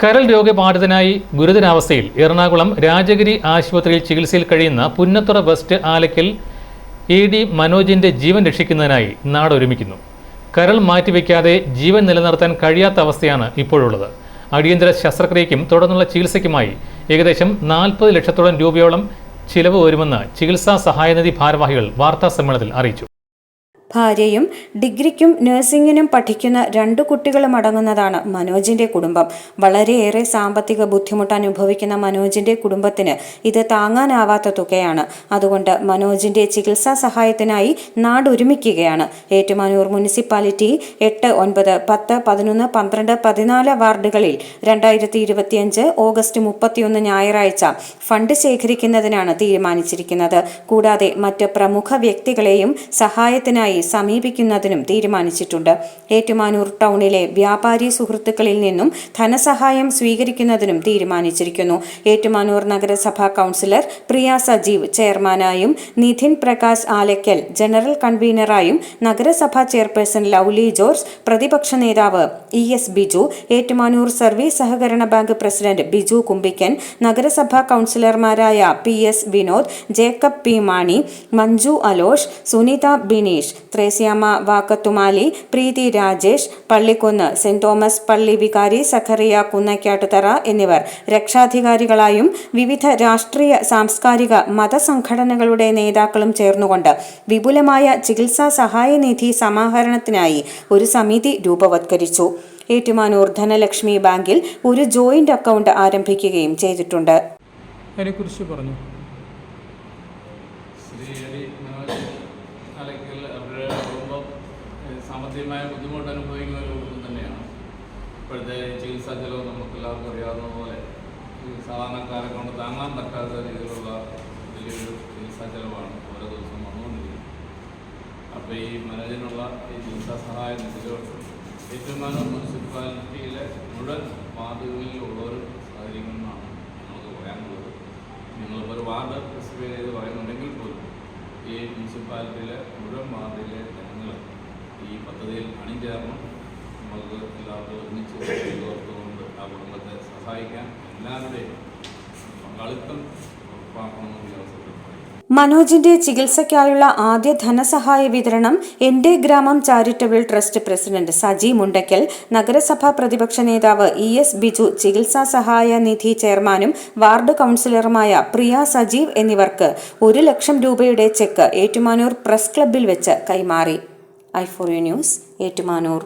കരൾ രോഗബാധിതനായി ഗുരുതരാവസ്ഥയിൽ എറണാകുളം രാജഗിരി ആശുപത്രിയിൽ ചികിത്സയിൽ കഴിയുന്ന പുന്നത്തുറ വെസ്റ്റ് ആലക്കൽ AD മനോജിന്റെ ജീവൻ രക്ഷിക്കുന്നതിനായി നാടൊരുമിക്കുന്നു. കരൾ മാറ്റിവെക്കാതെ ജീവൻ നിലനിർത്താൻ കഴിയാത്ത അവസ്ഥയാണ് ഇപ്പോഴുള്ളത്. അടിയന്തര ശസ്ത്രക്രിയയ്ക്കും തുടർന്നുള്ള ചികിത്സയ്ക്കുമായി ഏകദേശം 40 ലക്ഷത്തോളം രൂപയോളം ചിലവ് വരുമെന്ന് ചികിത്സാ സഹായനിധി ഭാരവാഹികൾ വാർത്താസമ്മേളനത്തിൽ അറിയിച്ചു. ഭാര്യയും ഡിഗ്രിക്കും നഴ്സിംഗിനും പഠിക്കുന്ന 2 കുട്ടികളും അടങ്ങുന്നതാണ് മനോജിന്റെ കുടുംബം. വളരെയേറെ സാമ്പത്തിക ബുദ്ധിമുട്ട് അനുഭവിക്കുന്ന മനോജിന്റെ കുടുംബത്തിന് ഇത് താങ്ങാനാവാത്ത തുകയാണ്. അതുകൊണ്ട് മനോജിന്റെ ചികിത്സാ സഹായത്തിനായി നാടൊരുമിക്കുകയാണ്. ഏറ്റുമാനൂർ മുനിസിപ്പാലിറ്റി 8, 9, 10, 11, 12, 14 വാർഡുകളിൽ 2025 ഓഗസ്റ്റ് 31 ഞായറാഴ്ച ഫണ്ട് ശേഖരിക്കുന്നതിനാണ് തീരുമാനിച്ചിരിക്കുന്നത്. കൂടാതെ മറ്റ് പ്രമുഖ വ്യക്തികളെയും സഹായത്തിനായി സമീപിക്കുന്നതിനും തീരുമാനിച്ചിട്ടുണ്ട്. ഏറ്റുമാനൂർ ടൗണിലെ വ്യാപാരി സുഹൃത്തുക്കളിൽ നിന്നും ധനസഹായം സ്വീകരിക്കുന്നതിനും തീരുമാനിച്ചിരിക്കുന്നു. ഏറ്റുമാനൂർ നഗരസഭാ കൗൺസിലർ പ്രിയ സജീവ് ചെയർമാനായും നിധിൻ പ്രകാശ് ആലക്കൽ ജനറൽ കൺവീനറായും നഗരസഭാ ചെയർപേഴ്സൺ ലൗലി ജോർജ്, പ്രതിപക്ഷ നേതാവ് ES ബിജു, ഏറ്റുമാനൂർ സർവീസ് സഹകരണ ബാങ്ക് പ്രസിഡന്റ് ബിജു കുമ്പിക്കൻ, നഗരസഭാ കൗൺസിലർമാരായ PS Vinod, Jacob P Mani, Manju Alosh, Sunitha Bineesh, Thresiamma Vakkathumali, Preethi Rajesh, Pallikkunnu സെന്റ് തോമസ് പള്ളി വികാരി സഖറിയ കുന്നക്കാട്ടുതറ എന്നിവർ രക്ഷാധികാരികളായും വിവിധ രാഷ്ട്രീയ, സാംസ്കാരിക, മതസംഘടനകളുടെ നേതാക്കളും ചേർന്നുകൊണ്ട് വിപുലമായ ചികിത്സാ സഹായനിധി സമാഹരണത്തിനായി ഒരു സമിതി രൂപവത്കരിച്ചു. ഏറ്റുമാനൂർ ധനലക്ഷ്മി ബാങ്കിൽ ഒരു ജോയിന്റ് അക്കൗണ്ട് ആരംഭിക്കുകയും ചെയ്തിട്ടുണ്ട്. അതിനെക്കുറിച്ച് പറഞ്ഞു. സാമ്പത്തികമായ ബുദ്ധിമുട്ട് അനുഭവിക്കുന്ന ഒരു കുടുംബം തന്നെയാണ്. ഇപ്പോഴത്തെ ചികിത്സാ ചെലവ് നമുക്ക് എല്ലാവർക്കും അറിയാവുന്ന പോലെ സാധാരണക്കാരെ കൊണ്ട് താങ്ങാൻ പറ്റാത്ത രീതിയിലുള്ള വലിയൊരു ചികിത്സാ ചെലവാണ് ഓരോ ദിവസവും വന്നുകൊണ്ടിരിക്കുന്നത്. അപ്പോൾ ഈ മനോജിനുള്ള ഈ ചികിത്സാ സഹായ നിധികൾ ഏറ്റുമാനൂർ മുനിസിപ്പാലിറ്റിയിലെ മുഴുവൻ വാർഡുകളിലുള്ളവരും സഹകരിക്കണമെന്നാണ് നമുക്ക് പറയാനുള്ളത്. നിങ്ങളിപ്പോൾ ഒരു വാർഡ് സ്പെസിഫൈ ചെയ്ത് പറയുന്നുണ്ടെങ്കിൽ പോലും ഈ മുനിസിപ്പാലിറ്റിയിലെ മുഴുവൻ വാർഡിലെ ജനങ്ങൾ ഈ പദ്ധതിയിൽ അണിചേർന്ന് നമുക്ക് എല്ലാവർക്കും ഒരുമിച്ച് ചേർത്തുകൊണ്ട് ആ കുടുംബത്തെ സഹായിക്കാൻ എല്ലാവരുടെയും പങ്കാളിത്തം ഉറപ്പാക്കണമെന്ന് അവസരത്തിൽ. മനോജിന്റെ ചികിത്സയ്ക്കായുള്ള ആദ്യ ധനസഹായ വിതരണം എന്റെ ഗ്രാമം charitable trust president Saji Mundakkal, നഗരസഭാ പ്രതിപക്ഷ നേതാവ് ES ബിജു, ചികിത്സാ സഹായ നിധി ചെയർമാനും വാർഡ് കൗൺസിലറുമായ പ്രിയ സജീവ് എന്നിവർക്ക് 1 ലക്ഷം രൂപയുടെ ചെക്ക് ഏറ്റുമാനൂർ പ്രസ് ക്ലബ്ബിൽ വെച്ച് കൈമാറി. i4u news, Ettumanoor.